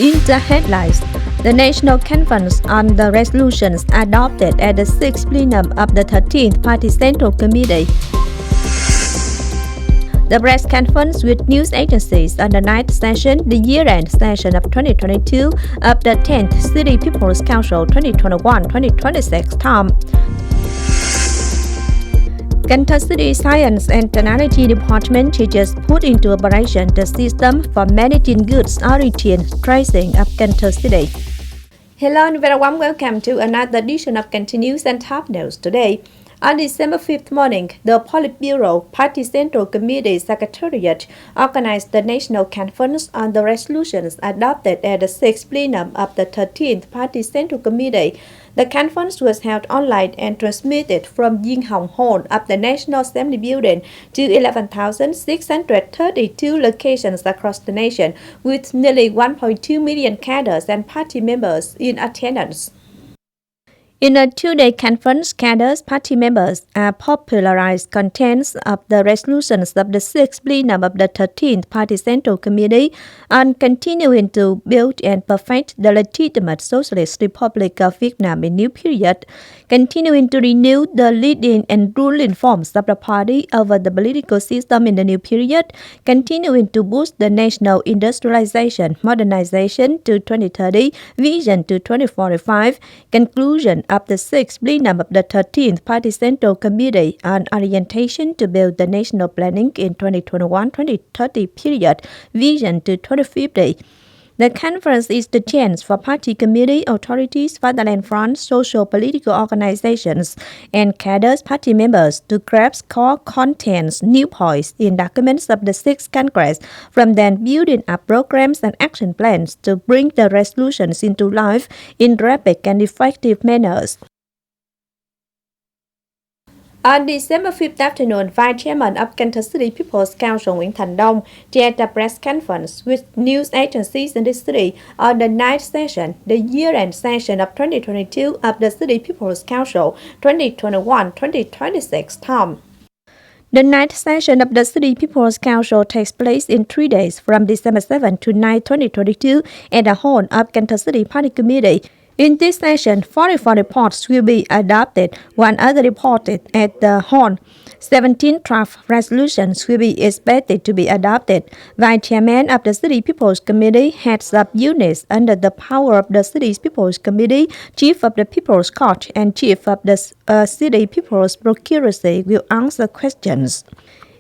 In the headlines, the National Conference on the Resolutions adopted at the 6th plenum of the 13th Party Central Committee. The press conference with news agencies on the ninth session, the year-end session of 2022 of the 10th City People's Council 2021-2026 term. Cần Thơ City Science and Technology Department just put into operation the system for managing goods origin tracing of Cần Thơ City. Hello and very warm welcome to another edition of Continuous and Top News today. On December 5th morning, the Politburo Party Central Committee Secretariat organized the National Conference on the Resolutions adopted at the 6th plenum of the 13th Party Central Committee. The conference was held online and transmitted from Dinh Hồng Hall of the National Assembly Building to 11,632 locations across the nation, with nearly 1.2 million cadres and party members in attendance. In a two-day conference, cadres, party members popularized contents of the resolutions of the 6th plenum of the 13th Party Central Committee on continuing to build and perfect the legitimate Socialist Republic of Vietnam in new period, continuing to renew the leading and ruling forms of the party over the political system in the new period, continuing to boost the national industrialization, modernization to 2030, vision to 2045, conclusion of the 6th plenum of the 13th Party Central Committee on orientation to build the national planning in 2021-2030 period, vision to 2050. The conference is the chance for party committee, authorities, fatherland front, social political organizations, and cadres party members to grasp core contents, new points in documents of the 6th Congress, from then building up programs and action plans to bring the resolutions into life in rapid and effective manners. On December 5th afternoon, Vice Chairman of Cần Thơ City People's Council Thành chaired a press conference with news agencies in the city on the ninth session, the year-end session of 2022 of the City People's Council 2021-2026 term. The ninth session of the City People's Council takes place in 3 days from December 7 to 9, 2022 at the hall of Cần Thơ City Party Committee. In this session, 44 reports will be adopted, one other reported at the hall. 17 draft resolutions will be expected to be adopted. Vice Chairman of the City People's Committee, heads up units under the power of the City People's Committee, Chief of the People's Court, and Chief of the City People's Procuracy will answer questions.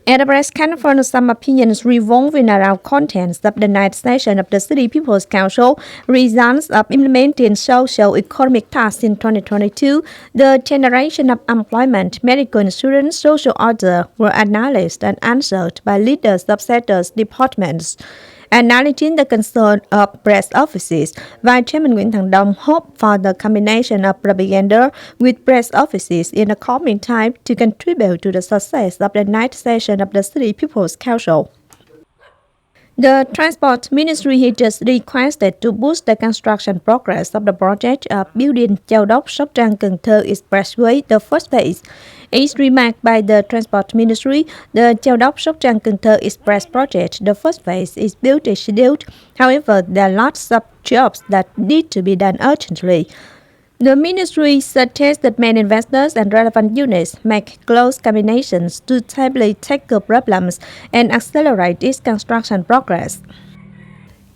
At the press conference, some opinions revolving around contents of the ninth session of the City People's Council, results of implementing socio-economic tasks in 2022, the generation of employment, medical insurance, social order were analyzed and answered by leaders of sectors departments. Acknowledging the concern of press offices, Vice Chairman Thành hoped for the combination of propaganda with press offices in the coming time to contribute to the success of the ninth session of the City People's Council. The Transport Ministry has just requested to boost the construction progress of the project of building Châu Đốc Sóc Trăng Cần Thơ Expressway, the first phase. As remarked by the Transport Ministry, the Châu Đốc Sóc Trăng Cần Thơ Express project, the first phase, is built as scheduled. However, there are lots of jobs that need to be done urgently. The ministry suggests that many investors and relevant units make close combinations to stably tackle problems and accelerate its construction progress.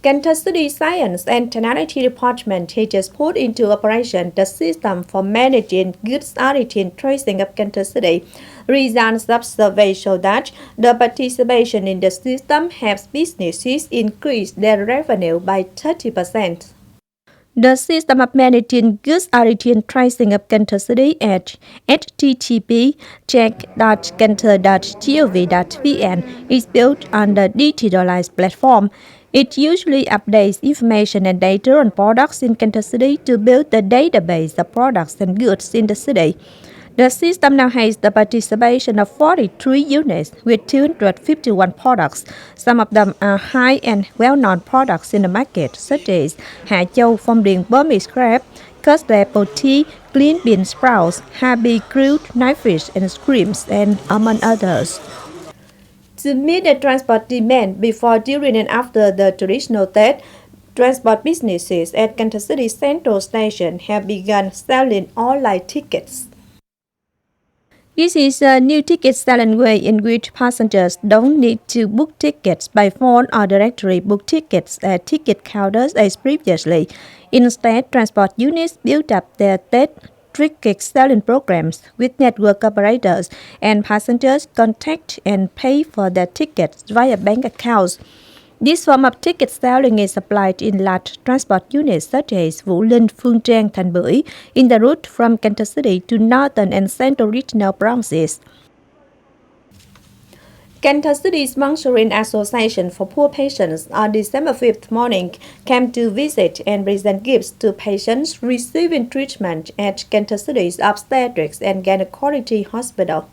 Cần Thơ City Science and Technology Department has just put into operation the system for managing goods origin tracing of Cần Thơ City. Results of survey show that the participation in the system helps businesses increase their revenue by 30%. The system of managing goods origin tracing of Cần Thơ City at http://check.cantho.gov.vn is built on the digitalized platform. It usually updates information and data on products in Cần Thơ City to build the database of products and goods in the city. The system now has the participation of 43 units with 251 products. Some of them are high and well-known products in the market, such as Hạ Châu Phong Điền Burmese crab, custard apple tea, clean bean sprouts, Happy grilled knife fish and scrimps, and among others. To meet the transport demand before, during, and after the traditional Tết, transport businesses at Cần Thơ City Central Station have begun selling online tickets. This is a new ticket selling way in which passengers don't need to book tickets by phone or directly book tickets at ticket counters as previously. Instead, transport units built up their ticket selling programs with network operators, and passengers contact and pay for their tickets via bank accounts. This form of ticket selling is applied in large transport units such as Vũ Linh, Phương Trang, Thành Bưởi in the route from Cần Thơ City to northern and central regional branches. Cần Thơ City Sponsoring Association for Poor Patients on December 5th morning came to visit and present gifts to patients receiving treatment at Cần Thơ City's Obstetrics and Gynecology Hospital.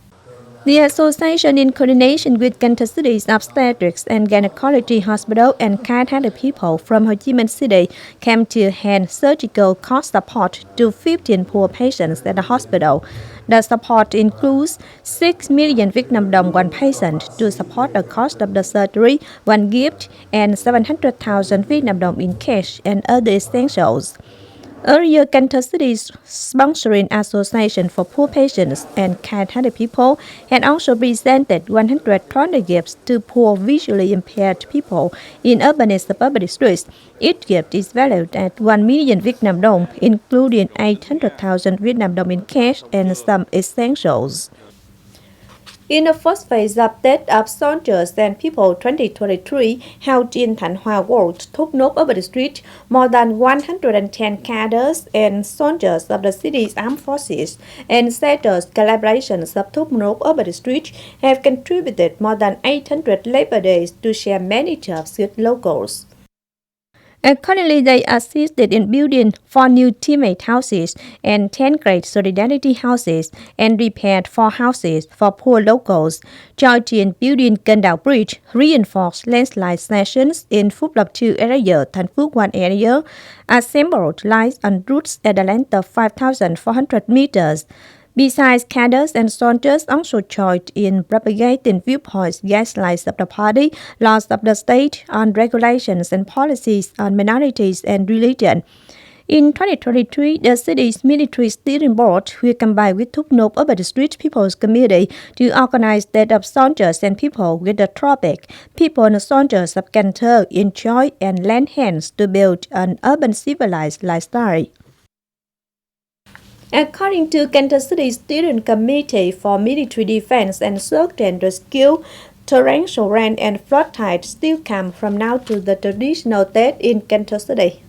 The association, in coordination with Cần Thơ City's Obstetrics and Gynecology Hospital and kind-hearted people from Ho Chi Minh City, came to hand surgical cost support to 15 poor patients at the hospital. The support includes 6 million Vietnam dong one patient to support the cost of the surgery, one gift, and 700,000 Vietnam dong in cash and other essentials. Earlier, Cần Thơ City's Sponsoring Association for Poor Patients and Kind-Hearted People had also presented 120 gifts to poor visually impaired people in urban and suburban districts. Each gift is valued at 1 million Vietnam dong, including 800,000 Vietnam dong in cash and some essentials. In the first phase of Tết of Soldiers and People 2023, held in Thành Hoa Ward, Thốt Nốt Urban District, more than 110 cadres and soldiers of the city's armed forces and settlers collaborations of Thốt Nốt Urban District have contributed more than 800 labor days to share many jobs with locals. Accordingly, they assisted in building 4 new teammate houses and 10 great solidarity houses and repaired 4 houses for poor locals, joined in building Cần Đào Bridge, reinforced landslide sessions in Phúc Lộc 2 area, Thành Phước 1 area, assembled lights on routes at a length of 5,400 meters. Besides, cadres and soldiers also joined in propagating viewpoints, gaslights of the party, laws of the state on regulations and policies on minorities and religion. In 2023, the city's military steering board will combine with Thốt Nốt Urban District People's Committee to organize Day of Soldiers and People with the topic People and Soldiers of Cần Thơ enjoy and lend hands to build an urban civilized lifestyle. According to Cần Thơ City Steering Committee for Military Defense and Search and Rescue, torrential rain and flood tides still come from now to the traditional Tết in Cần Thơ City.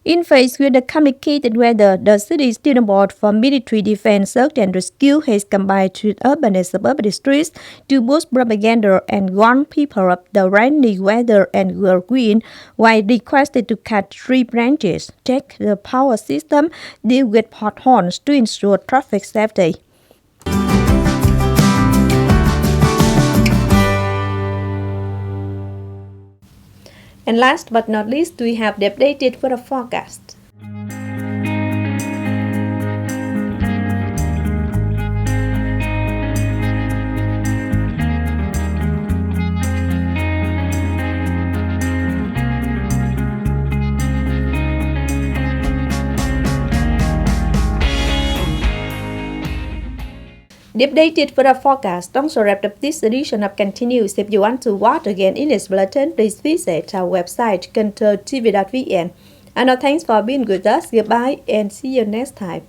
In face with the complicated weather, the city's steering board for military defense, search and rescue has combined with urban and suburban districts to boost propaganda and warn people of the rainy weather and whirlwind, while requested to cut tree branches, check the power system, deal with potholes to ensure traffic safety. And last but not least, we have the updated weather forecast. The updated weather forecast also wrapped up this edition of Continues. If you want to watch again in this bulletin, please visit our website, kenthotv.vn. And now thanks for being with us. Goodbye and see you next time.